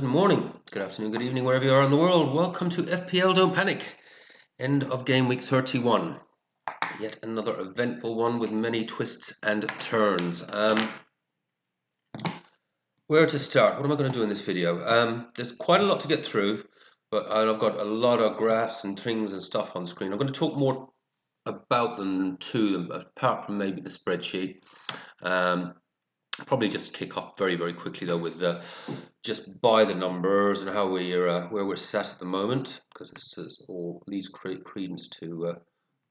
morning, good afternoon, good evening, wherever you are in the world. Welcome to FPL Don't Panic. End of game week 31. Yet another eventful one with many twists and turns. Where to start? What am I going to do in this video? There's quite a lot to get through, but I've got a lot of graphs and things and stuff on the screen. I'm going to talk more about them than to them, apart from maybe the spreadsheet. Probably just kick off very, very quickly though with just by the numbers and how we're where we're sat at the moment, because this is all leads credence to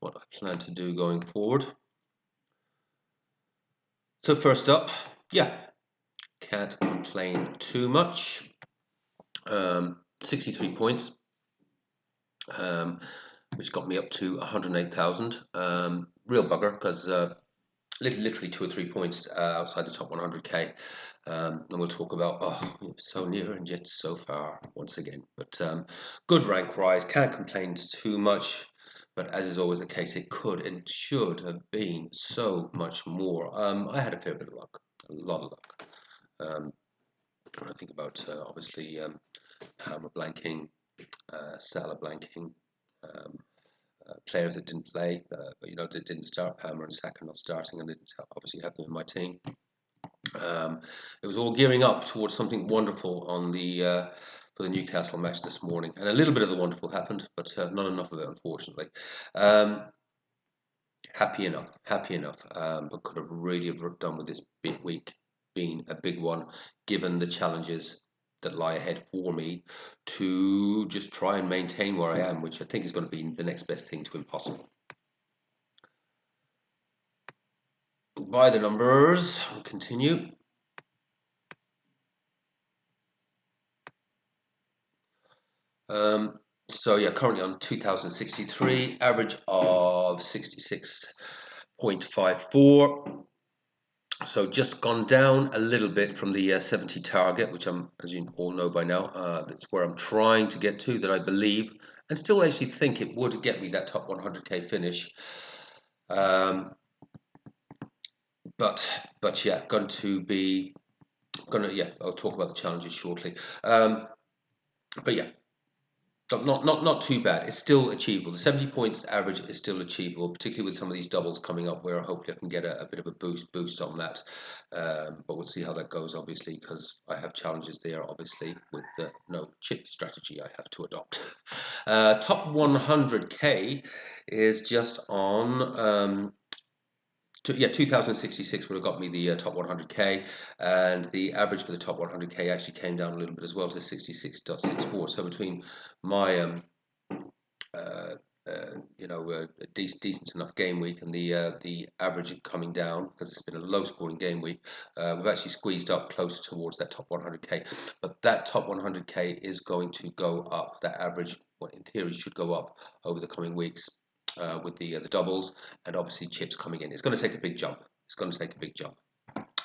what I plan to do going forward. So first up, yeah, can't complain too much. 63 points, which got me up to 108,000. Real bugger because. Literally 2 or 3 points outside the top 100k, and we'll talk about so near and yet so far once again. But good rank rise, can't complain too much, but as is always the case, it could and should have been so much more. I had a fair bit of luck, a lot of luck. When I think about obviously Hammer blanking, Salah blanking, players that didn't play, but that didn't start. Palmer and Saka not starting, and didn't obviously have them in my team. It was all gearing up towards something wonderful on the for the Newcastle match this morning, and a little bit of the wonderful happened, but not enough of it, unfortunately. Happy enough, but could have really done with this big week being a big one, given the challenges that lie ahead for me to just try and maintain where I am, which I think is going to be the next best thing to impossible. By the numbers, we'll continue. So yeah, currently on 2063, average of 66.54. So just gone down a little bit from the 70 target, which I'm, as you all know by now, that's where I'm trying to get to, that I believe, and still actually think it would get me that top 100k finish. But yeah, I'll talk about the challenges shortly. But yeah. Not too bad. It's still achievable. The 70 points average is still achievable, particularly with some of these doubles coming up, where hopefully I can get a bit of a boost on that. But we'll see how that goes, obviously, because I have challenges there, obviously, with the no chip strategy I have to adopt. Top 100k is just on. 2066 would have got me the top 100k, and the average for the top 100k actually came down a little bit as well to 66.64. So between my a decent enough game week and the average coming down, because it's been a low scoring game week, we've actually squeezed up closer towards that top 100k. But that top 100k is going to go up. That average, well, in theory, should go up over the coming weeks. With the doubles and obviously chips coming in. It's going to take a big jump.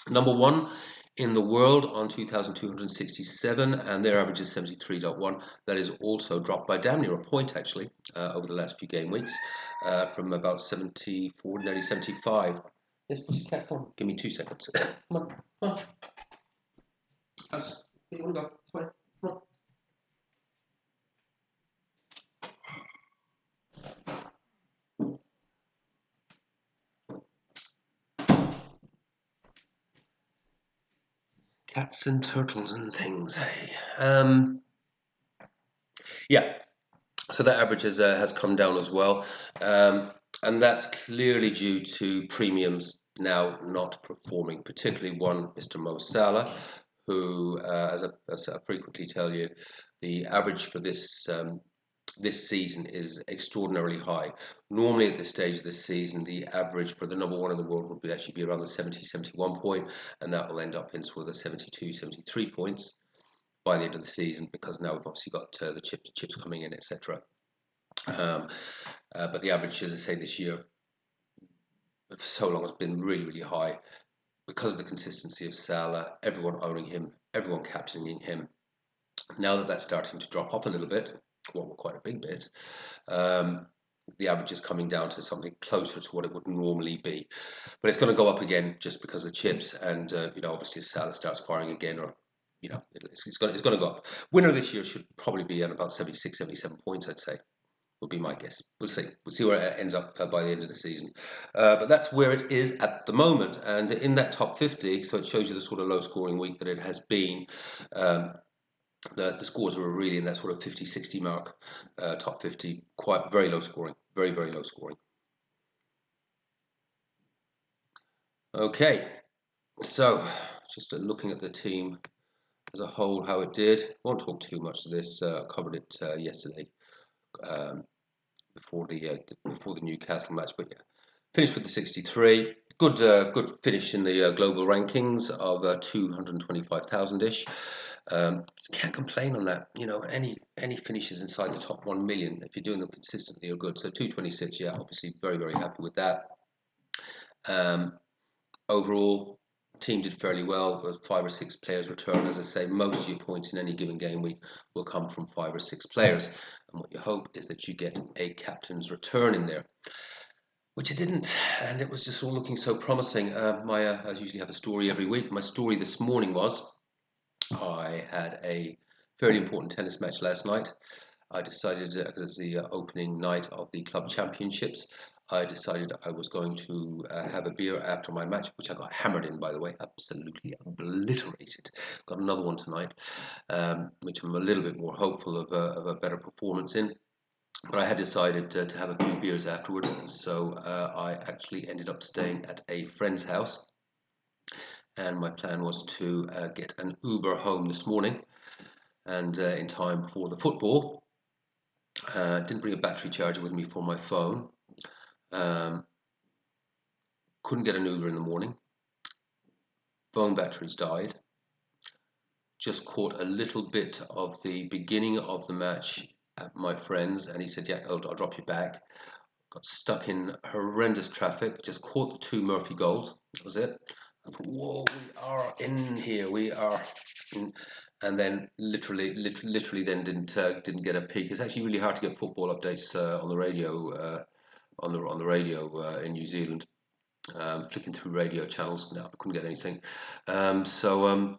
Number one in the world on 2,267, and their average is 73.1. That is also dropped by damn near a point, actually, over the last few game weeks, from about 74, nearly 75. Yes, pussycat, come on. Give me 2 seconds. Come on. Where you want to go? This way. Come on. Cats and turtles and things, hey. Yeah, so that average has come down as well, and that's clearly due to premiums now not performing, particularly one Mr. Mo Salah, who, as I frequently tell you, the average for this season is extraordinarily high. Normally at this stage of this season, the average for the number one in the world would actually be around the 70-71 point, and that will end up in sort of the 72-73 points by the end of the season, because now we've obviously got the chips coming in, etc. But the average, as I say, this year for so long has been really, really high because of the consistency of Salah, everyone owning him, everyone captaining him. Now that that's starting to drop off a little bit, well, quite a big bit, the average is coming down to something closer to what it would normally be. But it's going to go up again just because of chips, and obviously if Salah starts firing again, or it's going to go up. Winner this year should probably be at about 76, 77 points, I'd say. Would be my guess. We'll see. We'll see where it ends up by the end of the season. But that's where it is at the moment. And in that top 50, so it shows you the sort of low scoring week that it has been. The scores are really in that sort of 50, 60 mark, top 50, quite very low scoring, very, very low scoring. Okay, so just looking at the team as a whole, how it did. I won't talk too much to this. I covered it yesterday before the Newcastle match, but yeah, finished with the 63. Good finish in the global rankings of 225,000 ish. Can't complain on that. Any finishes inside the top 1 million, if you're doing them consistently, are good. So 226, yeah, obviously very, very happy with that. Overall, team did fairly well with 5 or 6 players return. As I say, most of your points in any given game week will come from 5 or 6 players. And what you hope is that you get a captain's return in there, which I didn't. And it was just all looking so promising. I usually have a story every week. My story this morning was I had a fairly important tennis match last night. I decided, because it's the opening night of the club championships, I decided I was going to have a beer after my match, which I got hammered in, by the way, absolutely obliterated. Got another one tonight, which I'm a little bit more hopeful of a better performance in. But I had decided to have a few beers afterwards, so I actually ended up staying at a friend's house. And my plan was to get an Uber home this morning, and in time for the football. Didn't bring a battery charger with me for my phone. Couldn't get an Uber in the morning. Phone batteries died. Just caught a little bit of the beginning of the match at my friend's, and he said, "Yeah, I'll drop you back." Got stuck in horrendous traffic. Just caught the 2 Murphy goals. That was it. I thought, whoa, we are in here. We are in. And then literally then didn't get a peek. It's actually really hard to get football updates on the radio on the radio in New Zealand. Flicking through radio channels, no, I couldn't get anything. So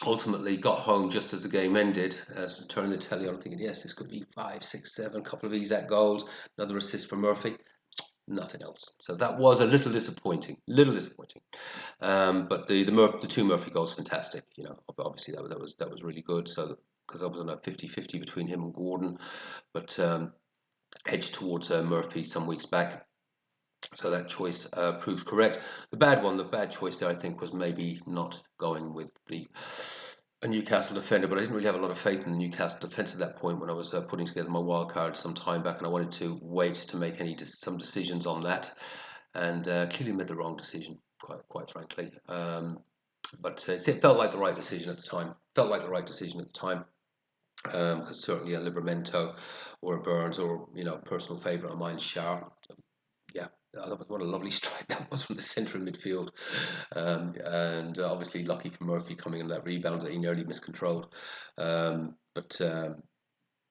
ultimately got home just as the game ended. Turning the telly on, thinking, yes, this could be 5, 6, 7, couple of Isaac goals, another assist for Murphy. Nothing else. So that was a little disappointing. But the 2 Murphy goals, fantastic. Obviously that was really good. So because I was on a 50-50 between him and Gordon, but edged towards Murphy some weeks back. So that choice proves correct. The bad choice there, I think, was maybe not going with a Newcastle defender, but I didn't really have a lot of faith in the Newcastle defence at that point when I was putting together my wild card some time back, and I wanted to wait to make some decisions on that, and clearly made the wrong decision, quite frankly. But it felt like the right decision at the time. Because certainly a Livramento or a Burns or personal favourite of mine, Shah. Yeah, what a lovely strike that was from the centre of midfield, and obviously lucky for Murphy coming in that rebound that he nearly miscontrolled.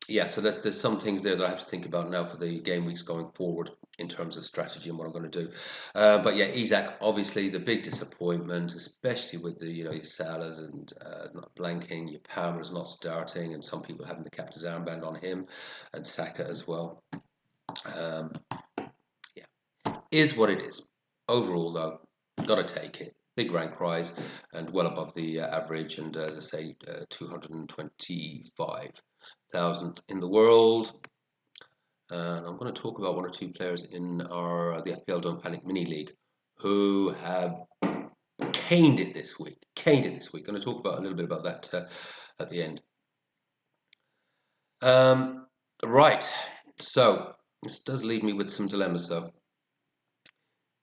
Yeah, so there's some things there that I have to think about now for the game weeks going forward in terms of strategy and what I'm going to do. But yeah, Isak, obviously the big disappointment, especially with the your Salahs and not blanking, your Palmer's not starting, and some people having the captain's armband on him, and Saka as well. Is what it is. Overall, though, got to take it. Big rank rise and well above the average, and as I say, 225,000 in the world. And I'm going to talk about 1 or 2 players in the FPL Don't Panic Mini League who have caned it this week. Going to talk about a little bit about that at the end. Right. So this does leave me with some dilemmas, though.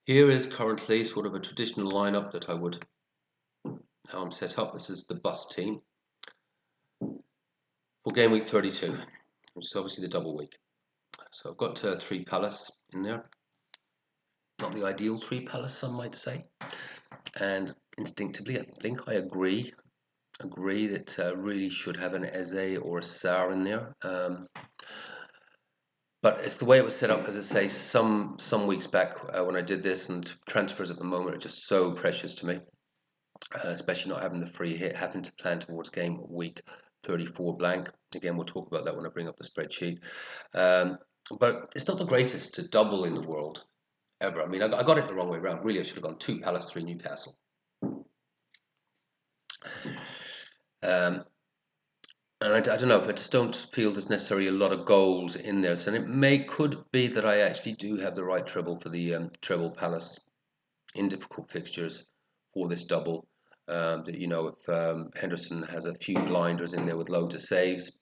Here is currently sort of a traditional lineup that how I'm set up. This is the bus team for game week 32, which is obviously the double week. So I've got 3 Palace in there. Not the ideal 3 Palace, some might say. And instinctively, I think I agree that really should have an Eze or a Sar in there. But it's the way it was set up, as I say, some weeks back when I did this, and transfers at the moment are just so precious to me. especially not having the free hit, having to plan towards game week 34 blank. Again, we'll talk about that when I bring up the spreadsheet. Um, but it's not the greatest to double in the world ever. I mean, I got it the wrong way around. Really, I should have gone 2 Palace, 3 Newcastle. Um, and I don't know, but I just don't feel there's necessarily a lot of goals in there. So it could be that I actually do have the right treble for the treble Palace in difficult fixtures for this double. That if Henderson has a few blinders in there with loads of saves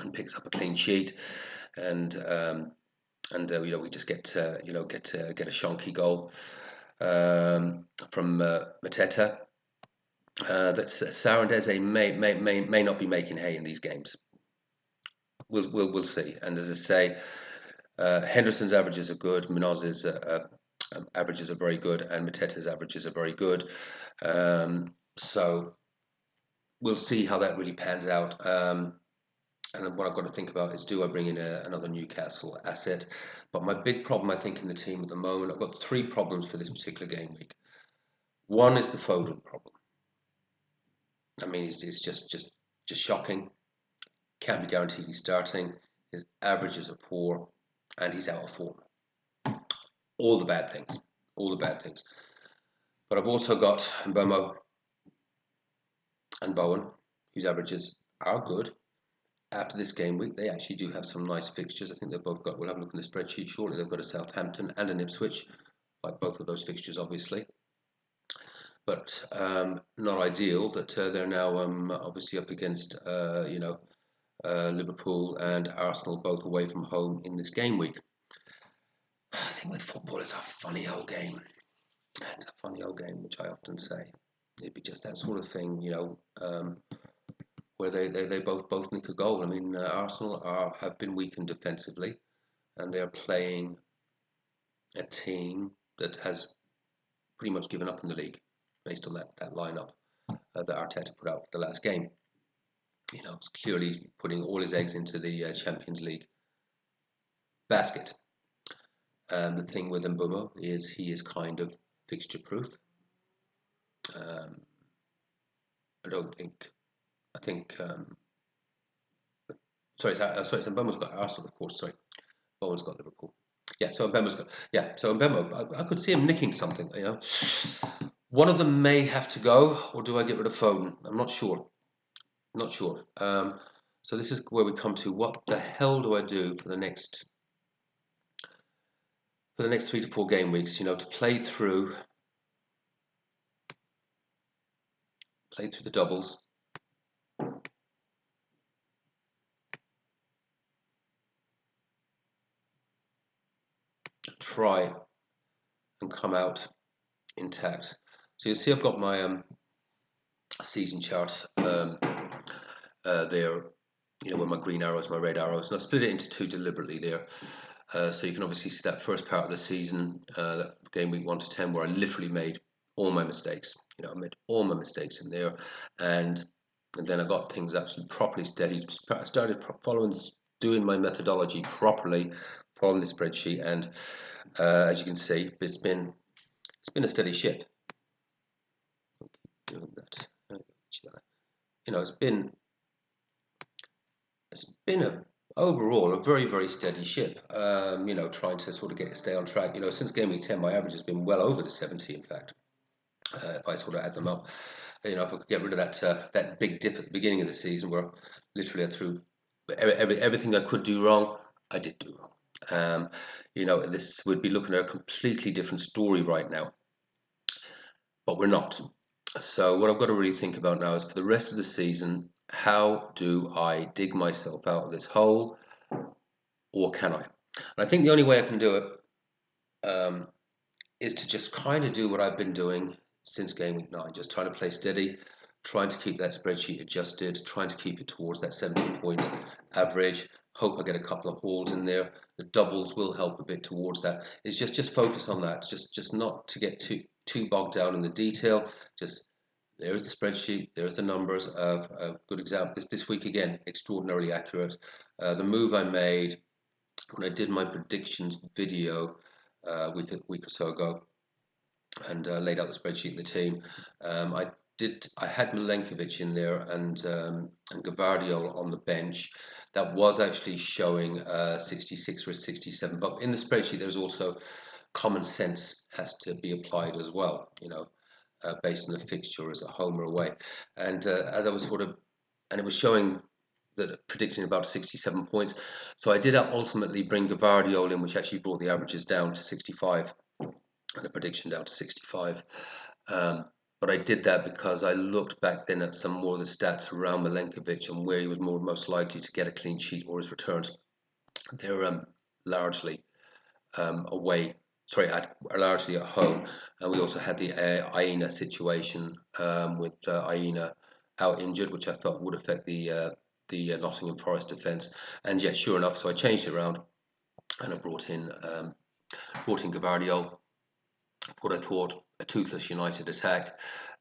and picks up a clean sheet, and we just get get a shonky goal from Mateta. That Sarandese may not be making hay in these games. We'll see. And as I say, Henderson's averages are good. Minoz's averages are very good, and Mateta's averages are very good. So we'll see how that really pans out. And what I've got to think about is, do I bring in another Newcastle asset? But my big problem, I think, in the team at the moment, I've got 3 problems for this particular game week. One is the Foden problem. I mean, it's just shocking. Can't be guaranteed he's starting. His averages are poor, and he's out of form. All the bad things. All the bad things. But I've also got Mbomo and Bowen, whose averages are good. After this game week, they actually do have some nice fixtures. I think they've both got, we'll have a look in the spreadsheet shortly, they've got a Southampton and an Ipswich, like both of those fixtures, obviously. But not ideal that they're now obviously up against, Liverpool and Arsenal, both away from home in this game week. I think with football, it's a funny old game. It's a funny old game, which I often say. It'd be just that sort of thing, where they both nick a goal. I mean, Arsenal have been weakened defensively, and they're playing a team that has pretty much given up in the league based on that lineup that Arteta put out for the last game. It's clearly putting all his eggs into the Champions League basket. And the thing with Mbumo is he is kind of fixture proof. I think. Sorry, so Mbumo's got Arsenal, of course. Sorry, Bowen's got Liverpool. Yeah, so Mbembo's got. Yeah, so Mbembo, I could see him nicking something. One of them may have to go, or do I get rid of Foden? I'm not sure. Not sure. So this is where we come to, what the hell do I do for the next 3 to 4 game weeks? To play through the doubles. Try and come out intact. So you see, I've got my season chart there. Where my green arrows, my red arrows, and I split it into 2 deliberately there. So you can obviously see that first part of the season, that game week 1 to 10, where I literally made all my mistakes. I made all my mistakes in there, and then I got things actually properly steady. I started doing my methodology properly, following the spreadsheet, and as you can see, it's been a steady ship. Doing that, it's been overall a very, very steady ship. Trying to sort of stay on track. Since game week 10, my average has been well over the 70. In fact, if I sort of add them up, if I could get rid of that big dip at the beginning of the season, where literally I threw everything I could do wrong, I did do wrong. This would be looking at a completely different story right now, but we're not. So what I've got to really think about now is, for the rest of the season, how do I dig myself out of this hole, or can I? And I think the only way I can do it is to just kind of do what I've been doing since game week 9, just trying to play steady, trying to keep that spreadsheet adjusted, trying to keep it towards that 17-point average. Hope I get a couple of hauls in there. The doubles will help a bit towards that. It's just focus on that. Just not to get too bogged down in the detail. Just, there's the spreadsheet. There's the numbers. A good example this week again, extraordinarily accurate. The move I made when I did my predictions video a week or so ago, and laid out the spreadsheet in the team. I had Milenkovic in there and Gavardiol on the bench. That was actually showing 66 or 67, but in the spreadsheet there's also common sense has to be applied as well. Based on the fixture as a home or away, and as I was and it was showing that predicting about 67 points. So I did ultimately bring Gavardiol in, which actually brought the averages down to 65 and the prediction down to 65. Um, but I did that because I looked back then at some more of the stats around Milenkovic and where he was most likely to get a clean sheet or his returns. They're largely away. Sorry, are largely at home, and we also had the Aina situation with Aina out injured, which I felt would affect the Nottingham Forest defence. And yes, sure enough, so I changed it around and I brought in Gavardiol, what I thought a toothless United attack,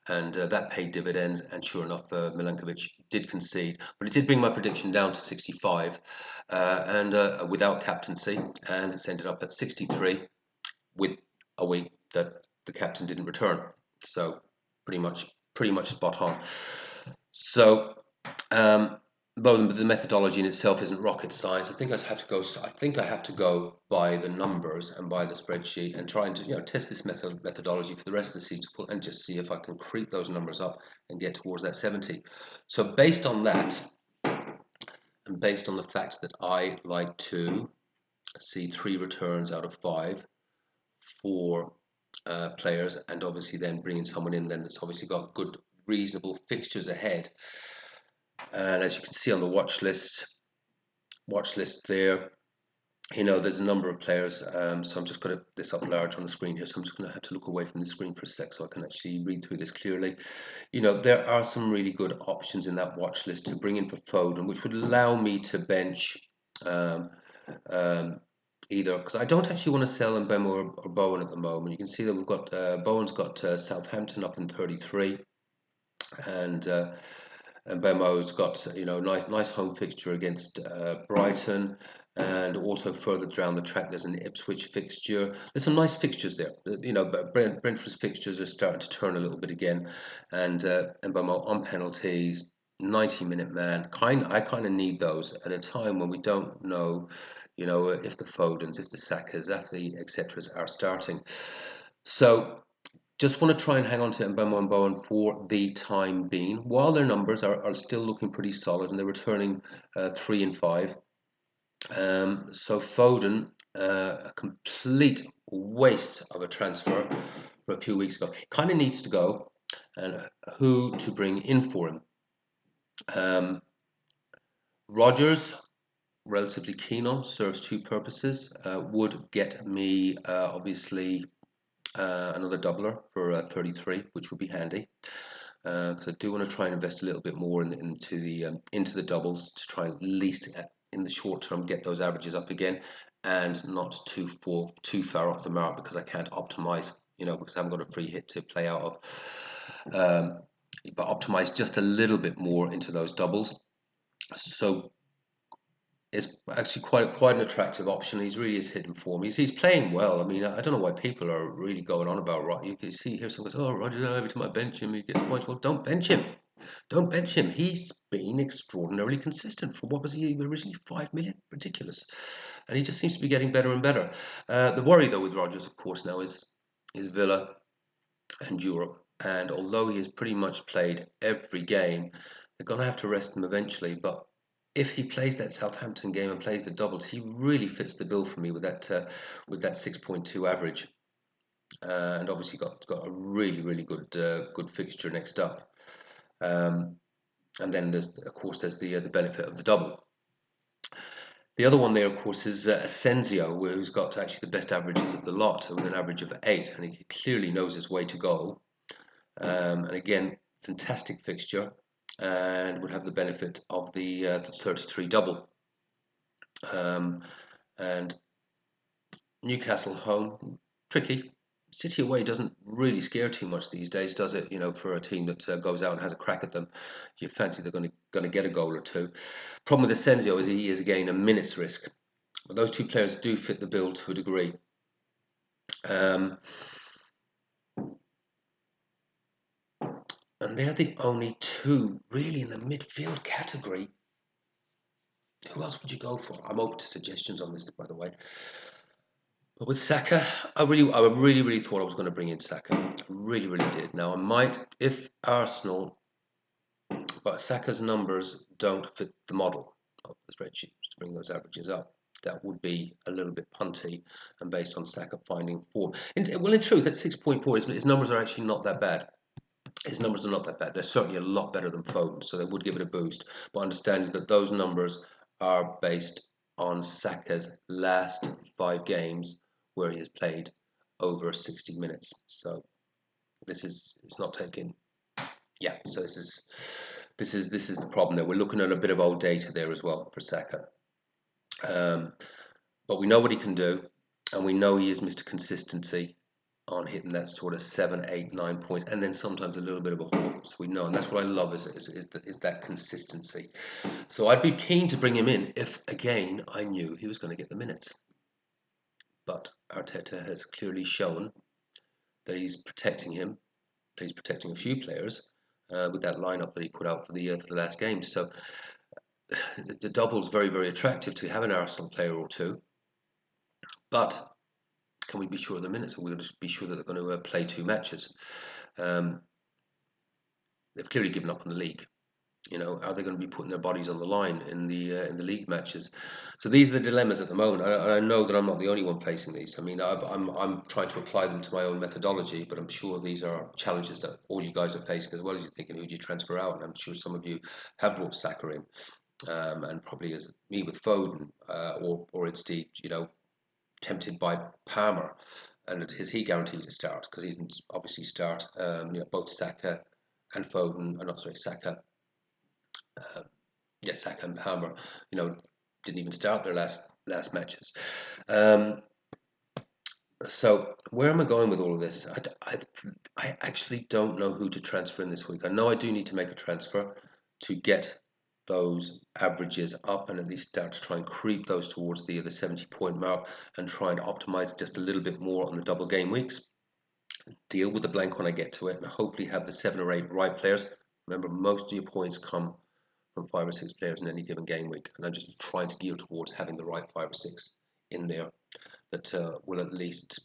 and that paid dividends. And sure enough, Milenkovic did concede, but it did bring my prediction down to 65, and without captaincy, and it's ended up at 63 with a week that the captain didn't return. So pretty much spot on. So um, but the methodology in itself isn't rocket science. I think I have to go by the numbers and by the spreadsheet and try and test this methodology for the rest of the season and just see if I can creep those numbers up and get towards that 70. So based on that, and based on the fact that I like to see 3 returns out of 5 for players, and obviously then bringing someone in then that's obviously got good, reasonable fixtures ahead. And as you can see on the watch list there, there's a number of players. So I'm just going to this up large on the screen here. So I'm just going to have to look away from the screen for a sec so I can actually read through this clearly. There are some really good options in that watch list to bring in for Foden, which would allow me to bench um, either, because I don't actually want to sell Mbemo or Bowen at the moment. You can see that we've got Bowen's got Southampton up in 33, and Bemo's got nice home fixture against Brighton, and also further down the track there's an Ipswich fixture. There's some nice fixtures there. But Brentford's fixtures are starting to turn a little bit again, and Bemo on penalties. 90-minute man. I kind of need those at a time when we don't know, if the Fodens, if the Sakas, if the etc. are starting. So just want to try and hang on to Mbemo and Bowen for the time being, while their numbers are still looking pretty solid and they're returning 3 and 5. So Foden, a complete waste of a transfer for a few weeks ago. Kind of needs to go, and who to bring in for him? Rodgers, relatively keen on, serves 2 purposes. Would get me obviously another doubler for 33, which would be handy. Because I do want to try and invest a little bit more into the doubles to try and at least in the short term get those averages up again, and not too far off the mark because I can't optimize, because I haven't got a free hit to play out of. But optimize just a little bit more into those doubles. So it's actually quite an attractive option. He's really is hitting form. He's playing well. I mean, I don't know why people are really going on about Roger. You can see here someone goes, "Oh, Roger, every time I bench him, he gets points." Well, don't bench him. Don't bench him. He's been extraordinarily consistent. For what was he originally 5 million? Ridiculous. And he just seems to be getting better and better. The worry though with Rogers, of course, now is Villa and Europe. And although he has pretty much played every game, they're going to have to rest him eventually. But if he plays that Southampton game and plays the doubles, he really fits the bill for me with that 6.2 average, and obviously got a really good fixture next up. And then there's the benefit of the double. The other one there, of course, is Asensio, who's got actually the best averages of the lot with an average of 8, and he clearly knows his way to goal. And again, fantastic fixture, and would have the benefit of the 33 double. And Newcastle home, tricky. City away doesn't really scare too much these days, does it? For a team that goes out and has a crack at them, you fancy they're going to get a goal or two. Problem with Asensio is he is again a minute's risk, but those 2 players do fit the bill to a degree. And they're the only two really in the midfield category. Who else would you go for? I'm open to suggestions on this, by the way. But with Saka, I really thought I was going to bring in Saka. I really did. Now I might, if Arsenal, but Saka's numbers don't fit the model of the spreadsheet to bring those averages up. That would be a little bit punty and based on Saka finding form. Well, in truth, at 6.4, his numbers are actually not that bad. His numbers are not that bad. They're certainly a lot better than Foden, so they would give it a boost. But understanding that those numbers are based on Saka's last 5 games where he has played over 60 minutes. So it's not taking. Yeah, so this is the problem there. We're looking at a bit of old data there as well for Saka. But we know what he can do, and we know he is Mr. Consistency on hitting that sort of 7, 8, 9 points, and then sometimes a little bit of a haul. So we know, and that's what I love is that consistency. So I'd be keen to bring him in if, again, I knew he was going to get the minutes. But Arteta has clearly shown that he's protecting him, that he's protecting a few players with that lineup that he put out for the last game. So the double's very attractive to have an Arsenal player or two, but can we be sure of the minutes? Or we'll just be sure that they're going to play 2 matches. They've clearly given up on the league. You know, are they going to be putting their bodies on the line in the league matches? So these are the dilemmas at the moment. I know that I'm not the only one facing these. I mean, I'm trying to apply them to my own methodology, but I'm sure these are challenges that all you guys are facing as well as you're thinking who do you transfer out. And I'm sure some of you have brought Saka in, and probably as me with Foden, or instead, you know, tempted by Palmer, and is he guaranteed to start? Because he didn't obviously start. You know, both Saka and Foden, Saka. Saka and Palmer, you know, didn't even start their last matches. So where am I going with all of this? I actually don't know who to transfer in this week. I know I do need to make a transfer to get those averages up and at least start to try and creep those towards the 70-point mark and try and optimize just a little bit more on the double game weeks. Deal with the blank when I get to it and hopefully have the 7 or 8 right players. Remember, most of your points come from 5 or 6 players in any given game week, and I'm just trying to gear towards having the right 5 or 6 in there that will at least,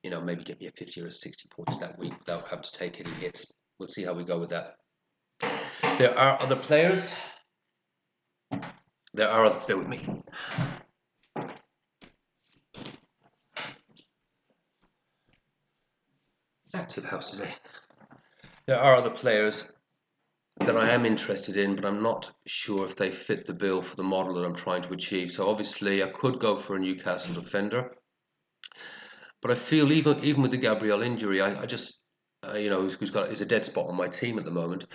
you know, maybe get me a 50 or 60 points that week without having to take any hits. We'll see how we go with that. There are other players. Bear with me. Active house today. There are other players that I am interested in, but I'm not sure if they fit the bill for the model that I'm trying to achieve. So obviously I could go for a Newcastle defender, but I feel even with the Gabriel injury, I just you know, who's a dead spot on my team at the moment.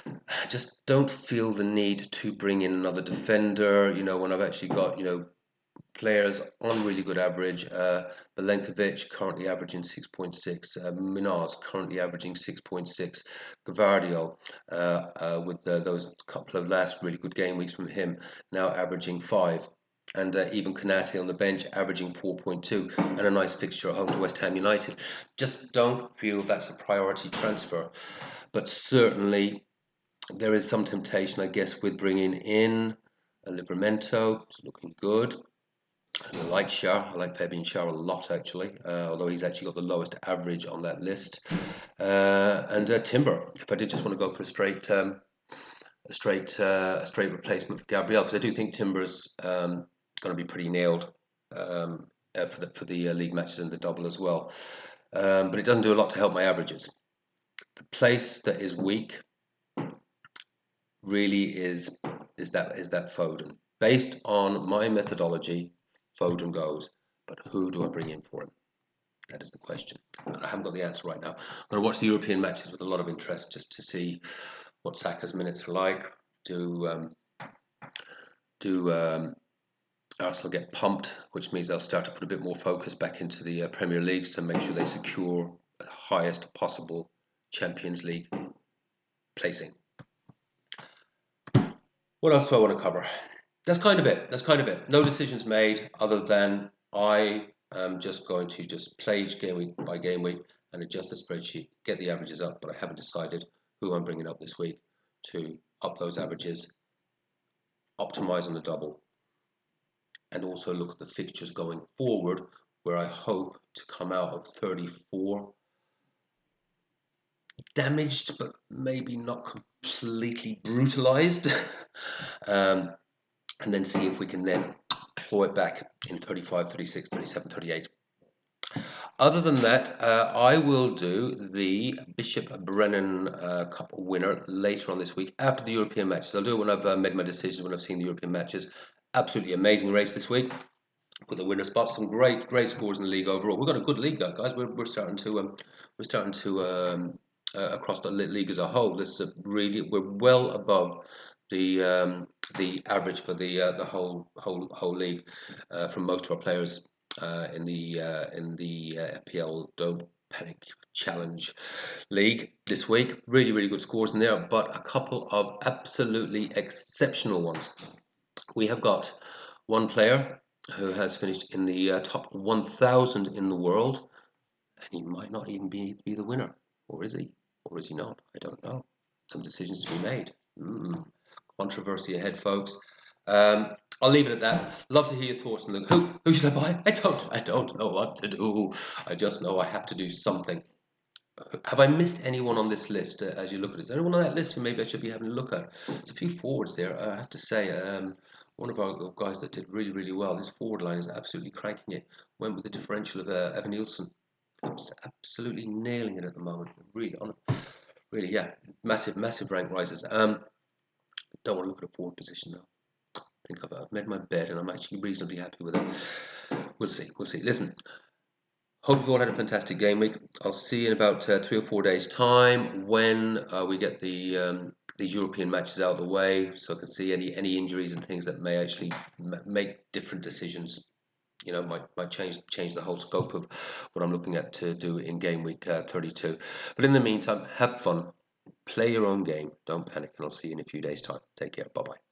I just don't feel the need to bring in another defender. You know, when I've actually got, you know, players on really good average. Milenkovic currently averaging 6.6. Minaz currently averaging 6.6. Gavardio with those couple of last really good game weeks from him now averaging 5. And even Konate on the bench averaging 4.2 and a nice fixture at home to West Ham United. Just don't feel that's a priority transfer. But certainly there is some temptation, I guess, with bringing in a Livramento. It's looking good. I like Schär. I like Fabian Schär a lot, actually, although he's actually got the lowest average on that list. And Timber, if I did just want to go for a straight replacement for Gabriel, because I do think Timber's going to be pretty nailed for the league matches and the double as well. But it doesn't do a lot to help my averages. The place that is weak really is that Foden. Based on my methodology, Foden goes, but who do I bring in for him? That is the question. And I haven't got the answer right now. I'm going to watch the European matches with a lot of interest just to see what Saka's minutes are like. Do Arsenal get pumped, which means they'll start to put a bit more focus back into the Premier Leagues to make sure they secure the highest possible Champions League placing. What else do I want to cover? That's kind of it. No decisions made other than I am just going to just play game week by game week and adjust the spreadsheet, get the averages up, but I haven't decided who I'm bringing up this week to up those averages, optimize on the double, and also look at the fixtures going forward, where I hope to come out of 34 damaged, but maybe not completely brutalized, and then see if we can then claw it back in 35, 36, 37, 38. Other than that, I will do the Bishop Brennan Cup winner later on this week after the European matches. I'll do it when I've made my decisions, when I've seen the European matches. Absolutely amazing race this week with the winner spots. Some great scores in the league overall. We've got a good league, guys. We're starting to across the league as a whole. This is we're well above the average for the whole league from most of our players in the FPL Don't Panic Challenge League this week. Really good scores in there, but a couple of absolutely exceptional ones. We have got one player who has finished in the top 1,000 in the world, and he might not even be the winner, or is he? Or is he not? I don't know. Some decisions to be made. Controversy ahead, folks. I'll leave it at that. Love to hear your thoughts on who should I buy? I don't know what to do. I just know I have to do something. Have I missed anyone on this list as you look at it? Is there anyone on that list who maybe I should be having a look at? There's a few forwards there, I have to say. One of our guys that did really well. This forward line is absolutely cranking it. Went with the differential of Evan Nielsen. Absolutely nailing it at the moment. Really, yeah, massive rank rises. Don't want to look at a forward position though. I think I've made my bed and I'm actually reasonably happy with it. We'll see. Listen, hope you all had a fantastic game week. I'll see you in about 3 or 4 days' time when we get these European matches out of the way, so I can see any injuries and things that may actually make different decisions. You know, might change the whole scope of what I'm looking at to do in game week 32. But in the meantime, have fun, play your own game, don't panic, and I'll see you in a few days' time. Take care. Bye bye.